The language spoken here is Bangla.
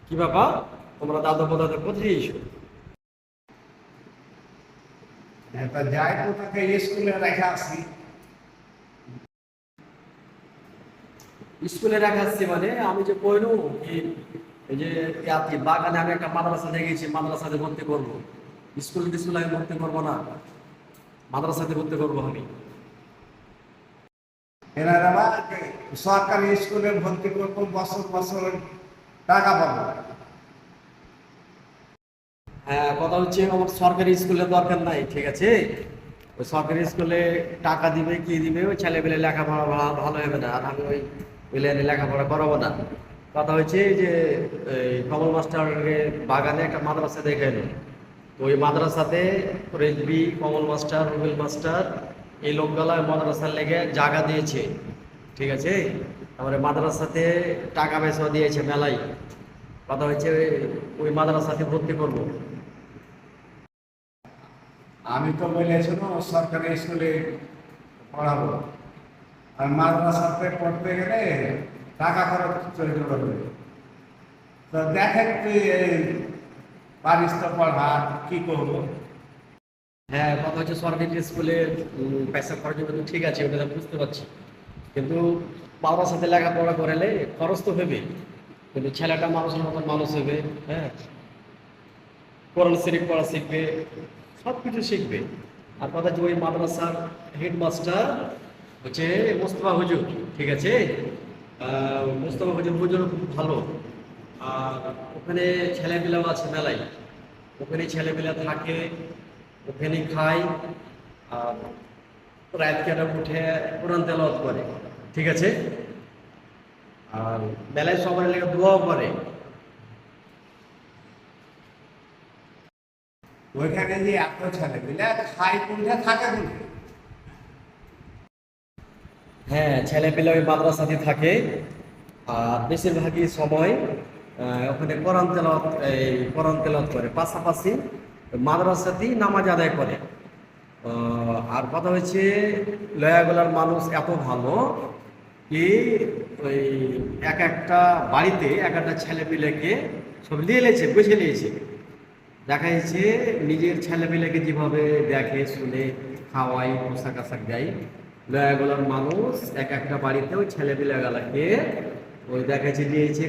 কি বাবা, তোমরা দাদা দাদা কোথায় এসো? তা যাই তো তাকে স্কুলে রেখে আসি। স্কুলে রাখাচ্ছি মানে আমি যে কইলু কি, এই যে ইয়াতি বাগানে আমি একটা মাদ্রাসা দেখেছি, মাদ্রাসাতে ভর্তি করবো। স্কুলে আমি ভর্তি করবো না, মাদ্রাসাতে ভর্তি করবো আমি। এনারা আবার সরকারি স্কুলে ভর্তি করবো, বছর বছর টাকা পাবো। হ্যাঁ, কথা হচ্ছে আমার সরকারি স্কুলে দরকার নাই, ঠিক আছে? ওই সরকারি স্কুলে টাকা দিবে কি দিবে, ওই ছেলেপেলে লেখাপড়া ভালো হবে না, আর আমি ওই ওই লাইনে লেখাপড়া করাবো না। কথা হচ্ছে যে এই কমল মাস্টারের বাগানে একটা মাদ্রাসা দেখে এলো। তো ওই মাদ্রাসাতে রেজবি, কমল মাস্টার, রুবেল মাস্টার এই লোকগুলা মাদ্রাসার লেগে জায়গা দিয়েছে, ঠিক আছে? তারপরে মাদ্রাসাতে টাকা পয়সা দিয়েছে মেলাই। কথা হচ্ছে ওই মাদ্রাসাতে ভর্তি করবো। আমি তো বলেছিল সরকারি স্কুলে পড়াবো, আর মাদ্রাসাতে পড়তে গেলে টাকা খরচ চলে যাবে। তো দেখেন তুই এই পারিস তো পড়া, কি করবো? হ্যাঁ, কথা হচ্ছে সরকারি স্কুলে পয়সা খরচ হবে তো ঠিক আছে, ওটা আমি বুঝতে পারছি। কিন্তু বাবার সাথে লেখাপড়া করালে খরচ তো হবে, কিন্তু ছেলেটা মানুষের মতন মানুষ হবে। হ্যাঁ, কোরআন শরীফ পড়া শিখবে, সব কিছু শিখবে। আর কথা হচ্ছে ওই মাদ্রাসার হেডমাস্টার হচ্ছে মোস্তফা হুজুর, ঠিক আছে? মোস্তফা হুজুর খুব ভালো। আর ওখানে ছেলেপিলাও আছে মেলাই, ওখানে ছেলেপিলা থাকে, ওখানে খায়। আর রাত কেটে উঠে কোরআন তেলাওয়াত করে, ঠিক আছে? আর বেলায় সবার লেগে দোয়াও করে। ওইখানে যে এত ছেলে মিলে খাই কোনটা থাকে কোনটা? হ্যাঁ, ছেলেপিলে ওই মাদ্রাসাতে থাকে। আর বেশিরভাগই সময় ওখানে কোরআন তেলাওয়াত করে, পাশাপাশি মাদ্রাসাতেই নামাজ আদায় করে। আর কথা হচ্ছে লয়াগোলার মানুষ এত ভালো কি, ওই এক একটা বাড়িতে এক একটা ছেলেপিলেকে সব নিয়ে নিয়েছে, বুঝে নিয়েছে। দেখা যাচ্ছে নিজের ছেলেপিলেকে যেভাবে দেখে শুনে খাওয়াই, পোশাক আশাক দেয়, লয়াগোলার মানুষ এক একটা বাড়িতে ওই ছেলেপিলে গালাকে ওই দেখা যাচ্ছে নিয়েছে।